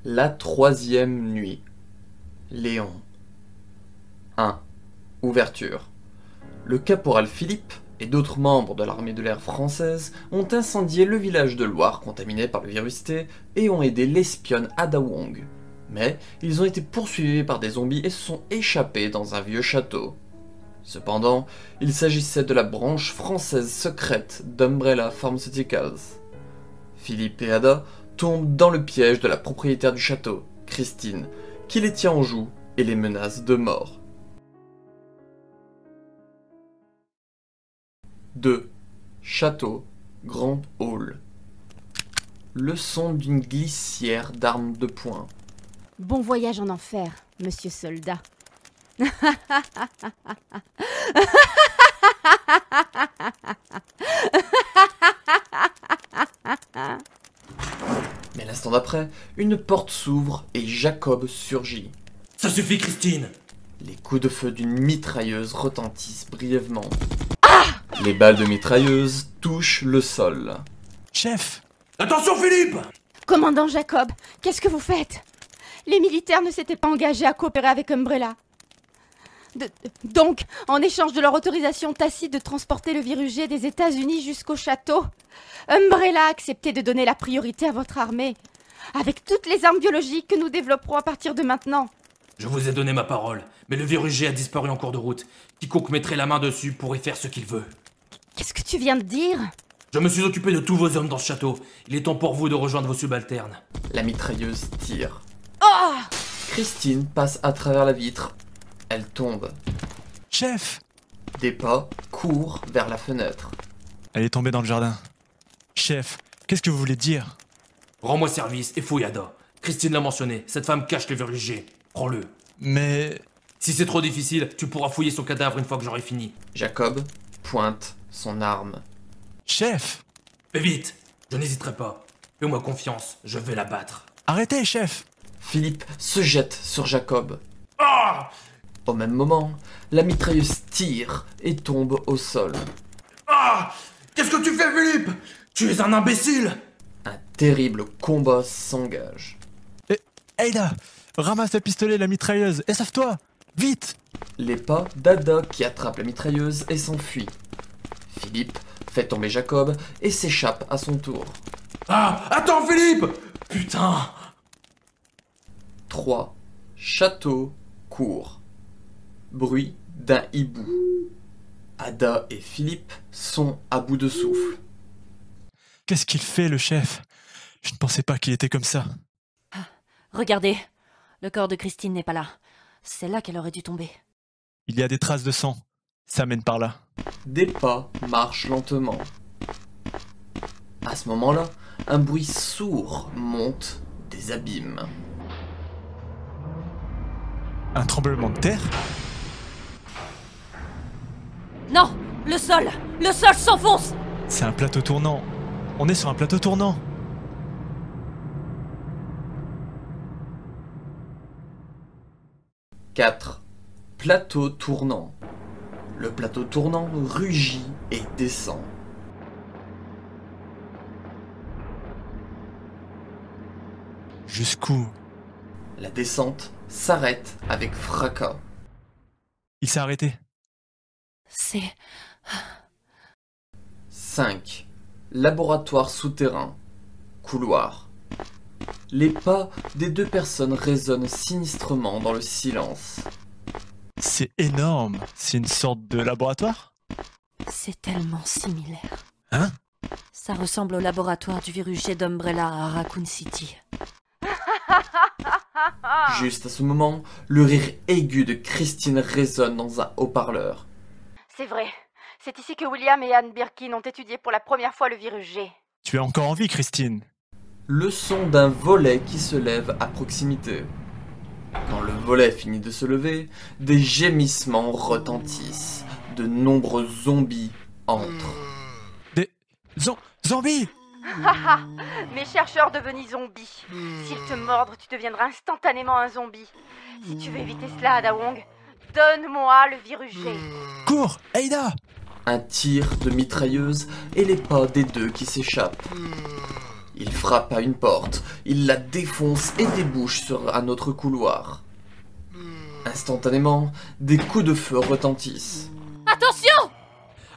La troisième nuit. Léon. 1. Ouverture. Le caporal Philippe et d'autres membres de l'armée de l'air française ont incendié le village de Loire contaminé par le virus T et ont aidé l'espionne Ada Wong. Mais ils ont été poursuivis par des zombies et se sont échappés dans un vieux château. Cependant, il s'agissait de la branche française secrète d'Umbrella Pharmaceuticals. Philippe et Ada tombent dans le piège de la propriétaire du château, Christine, qui les tient en joue et les menace de mort. 2. Château, Grand Hall. Le son d'une glissière d'armes de poing. Bon voyage en enfer, monsieur soldat. Mais l'instant d'après, une porte s'ouvre et Jacob surgit. Ça suffit, Christine! Les coups de feu d'une mitrailleuse retentissent brièvement. Les balles de mitrailleuse touchent le sol. Chef! Attention, Philippe! Commandant Jacob, qu'est-ce que vous faites? Les militaires ne s'étaient pas engagés à coopérer avec Umbrella. Donc, en échange de leur autorisation tacite de transporter le virus G des États-Unis jusqu'au château, Umbrella a accepté de donner la priorité à votre armée, avec toutes les armes biologiques que nous développerons à partir de maintenant. Je vous ai donné ma parole, mais le virus G a disparu en cours de route. Quiconque mettrait la main dessus pourrait faire ce qu'il veut. Qu'est-ce que tu viens de dire? Je me suis occupé de tous vos hommes dans ce château. Il est temps pour vous de rejoindre vos subalternes. La mitrailleuse tire. Oh! Christine passe à travers la vitre. Elle tombe. Chef! Des pas courent vers la fenêtre. Elle est tombée dans le jardin. Chef, qu'est-ce que vous voulez dire? Rends-moi service et fouille Ada. Christine l'a mentionné, cette femme cache le virus G. Prends-le. Mais... Si c'est trop difficile, tu pourras fouiller son cadavre une fois que j'aurai fini. Jacob pointe son arme. Chef! Fais vite, je n'hésiterai pas. Fais-moi confiance, je vais la battre. Arrêtez, chef! Philippe se jette sur Jacob. Ah! Au même moment, la mitrailleuse tire et tombe au sol. Ah! Qu'est-ce que tu fais, Philippe? Tu es un imbécile! Un terrible combat s'engage. Ada! Ramasse le pistolet et la mitrailleuse et sauve-toi! Vite! Les pas d'Ada qui attrape la mitrailleuse et s'enfuit. Philippe fait tomber Jacob et s'échappe à son tour. Ah! Attends, Philippe! Putain! 3. Château court. Bruit d'un hibou. Ada et Philippe sont à bout de souffle. Qu'est-ce qu'il fait, le chef? Je ne pensais pas qu'il était comme ça. Regardez, le corps de Christine n'est pas là. C'est là qu'elle aurait dû tomber. Il y a des traces de sang. Ça mène par là. Des pas marchent lentement. À ce moment-là, un bruit sourd monte des abîmes. Un tremblement de terre? Non! Le sol! Le sol s'enfonce! C'est un plateau tournant. On est sur un plateau tournant. « 4. Plateau tournant. Le plateau tournant rugit et descend. Jusqu'où? La descente s'arrête avec fracas. Il s'est arrêté. C'est... 5. Laboratoire souterrain. Couloir. Les pas des deux personnes résonnent sinistrement dans le silence. C'est énorme. C'est une sorte de laboratoire? C'est tellement similaire. Hein? Ça ressemble au laboratoire du virus G d'Umbrella à Raccoon City. Juste à ce moment, le rire aigu de Christine résonne dans un haut-parleur. C'est vrai. C'est ici que William et Anne Birkin ont étudié pour la première fois le virus G. Tu es encore en vie, Christine? Le son d'un volet qui se lève à proximité. Quand le volet finit de se lever, des gémissements retentissent. De nombreux zombies entrent. Des... zombies! Haha, mes chercheurs devenus zombies. S'ils te mordent, tu deviendras instantanément un zombie. Si tu veux éviter cela, Ada Wong, donne-moi le virus G. Cours, Ada! Un tir de mitrailleuse et les pas des deux qui s'échappent. Il frappe à une porte, il la défonce et débouche sur un autre couloir. Instantanément, des coups de feu retentissent. Attention!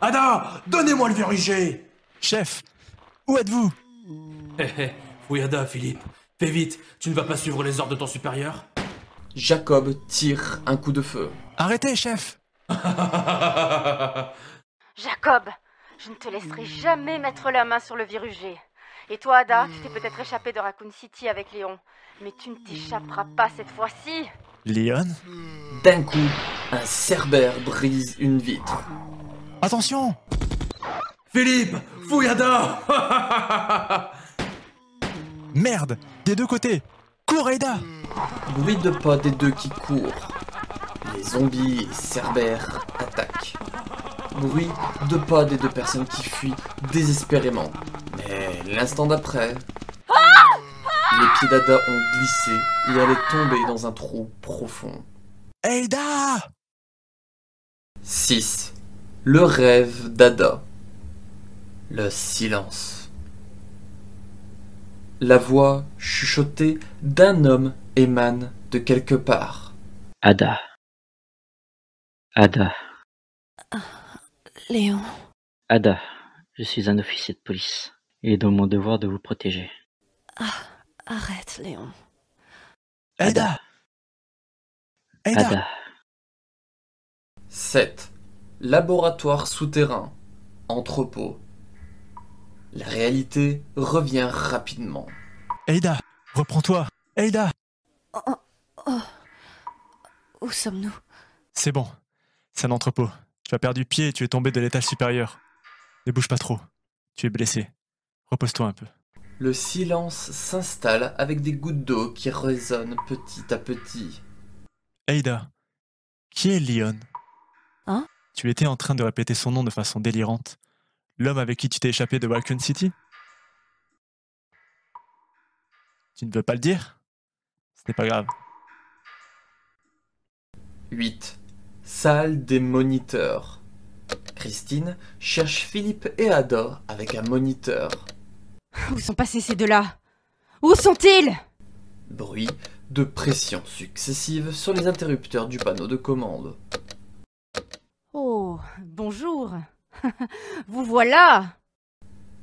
Ada, donnez-moi le verruger! Chef, où êtes-vous? Hé hé, Fouillada, Philippe. Fais vite, tu ne vas pas suivre les ordres de ton supérieur? Jacob tire un coup de feu. Arrêtez, chef! Jacob, je ne te laisserai jamais mettre la main sur le virugé. Et toi, Ada, tu t'es peut-être échappé de Raccoon City avec Léon. Mais tu ne t'échapperas pas cette fois-ci. Léon? D'un coup, un cerbère brise une vitre. Attention! Philippe! Fouillada! Merde! Des deux côtés! Cours, Aïda! Bruit de pas des deux qui courent. Les zombies et cerbères attaquent. Bruit de pas des deux personnes qui fuient désespérément. Mais l'instant d'après, les pieds d'Ada ont glissé et allaient tomber dans un trou profond. Aïda! 6. Le rêve d'Ada. Le silence. La voix chuchotée d'un homme émane de quelque part. Ada. Ada. Léon. Ada. Je suis un officier de police. Il est dans mon devoir de vous protéger. Arrête, Léon. Aïda! Aïda! Ada. 7. Laboratoire souterrain. Entrepôt. La réalité revient rapidement. Aïda! Reprends-toi! Aïda! Où sommes-nous? C'est bon. C'est un entrepôt. Tu as perdu pied et tu es tombé de l'étage supérieur. Ne bouge pas trop. Tu es blessé. Repose-toi un peu. Le silence s'installe avec des gouttes d'eau qui résonnent petit à petit. Aïda, qui est Léon? Hein? Tu étais en train de répéter son nom de façon délirante. L'homme avec qui tu t'es échappé de Raccoon City? Tu ne veux pas le dire? Ce n'est pas grave. 8. Salle des moniteurs. Christine cherche Philippe et Ada avec un moniteur. Où sont passés ces deux-là? Où sont-ils? Bruit de pression successive sur les interrupteurs du panneau de commande. Oh, bonjour. Vous voilà.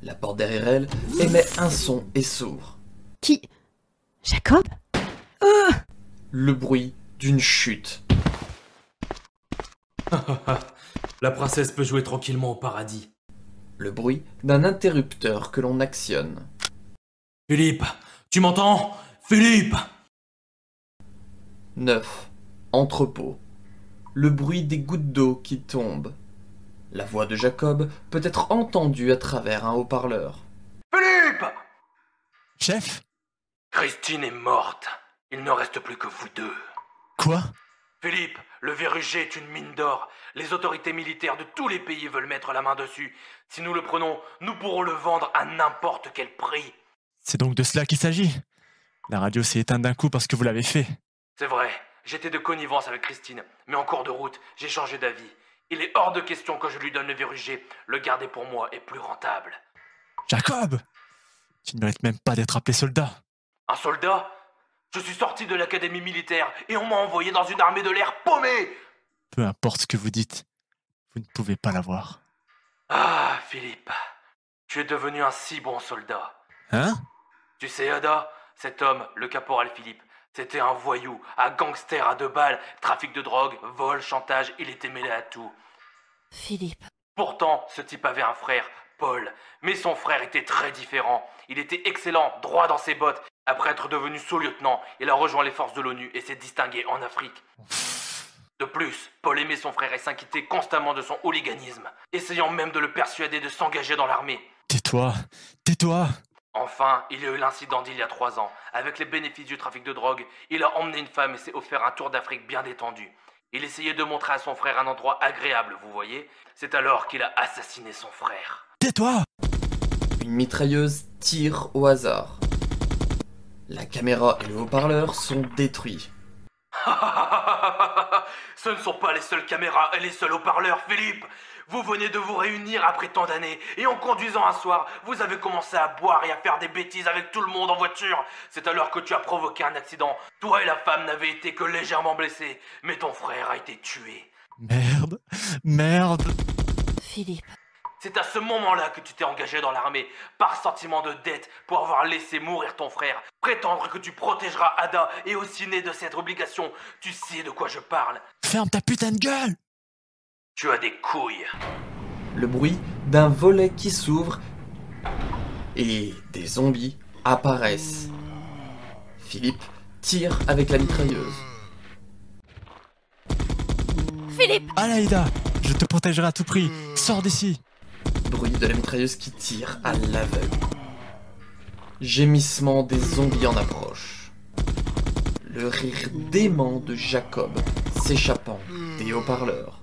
La porte derrière elle émet un son et s'ouvre. Qui? Jacob? Le bruit d'une chute. La princesse peut jouer tranquillement au paradis. Le bruit d'un interrupteur que l'on actionne. Philippe, tu m'entends? Philippe! 9. Entrepôt. Le bruit des gouttes d'eau qui tombent. La voix de Jacob peut être entendue à travers un haut-parleur. Philippe! Chef? Christine est morte. Il ne reste plus que vous deux. Quoi? Philippe, le verruger est une mine d'or. Les autorités militaires de tous les pays veulent mettre la main dessus. Si nous le prenons, nous pourrons le vendre à n'importe quel prix. C'est donc de cela qu'il s'agit. La radio s'est éteinte d'un coup parce que vous l'avez fait. C'est vrai, j'étais de connivence avec Christine, mais en cours de route, j'ai changé d'avis. Il est hors de question que je lui donne le verruger. Le garder pour moi est plus rentable. Jacob! Tu ne mérites même pas d'être appelé soldat. Un soldat? Je suis sorti de l'académie militaire et on m'a envoyé dans une armée de l'air paumée. Peu importe ce que vous dites, vous ne pouvez pas l'avoir. Ah, Philippe, tu es devenu un si bon soldat. Hein? Tu sais, Ada, cet homme, le caporal Philippe, c'était un voyou, un gangster à 2 balles, trafic de drogue, vol, chantage, il était mêlé à tout. Philippe. Pourtant, ce type avait un frère, Paul, mais son frère était très différent. Il était excellent, droit dans ses bottes. Après être devenu sous-lieutenant, il a rejoint les forces de l'ONU et s'est distingué en Afrique. De plus, Paul aimait son frère et s'inquiétait constamment de son hooliganisme, essayant même de le persuader de s'engager dans l'armée. Tais-toi! Tais-toi! Enfin, il y a eu l'incident d'il y a 3 ans. Avec les bénéfices du trafic de drogue, il a emmené une femme et s'est offert un tour d'Afrique bien détendu. Il essayait de montrer à son frère un endroit agréable, vous voyez. C'est alors qu'il a assassiné son frère. Tais-toi! Une mitrailleuse tire au hasard. La caméra et le haut-parleur sont détruits. Ce ne sont pas les seules caméras et les seuls haut-parleurs, Philippe. Vous venez de vous réunir après tant d'années, et en conduisant un soir, vous avez commencé à boire et à faire des bêtises avec tout le monde en voiture. C'est alors que tu as provoqué un accident. Toi et la femme n'avaient été que légèrement blessés, mais ton frère a été tué. Merde, merde. Philippe. C'est à ce moment-là que tu t'es engagé dans l'armée, par sentiment de dette pour avoir laissé mourir ton frère. Prétendre que tu protégeras Ada est aussi né de cette obligation. Tu sais de quoi je parle. Ferme ta putain de gueule! Tu as des couilles. Le bruit d'un volet qui s'ouvre et des zombies apparaissent. Philippe tire avec la mitrailleuse. Philippe! Alaïda, je te protégerai à tout prix. Sors d'ici. Bruit de la mitrailleuse qui tire à l'aveugle. Gémissement des zombies en approche. Le rire dément de Jacob s'échappant des haut-parleurs.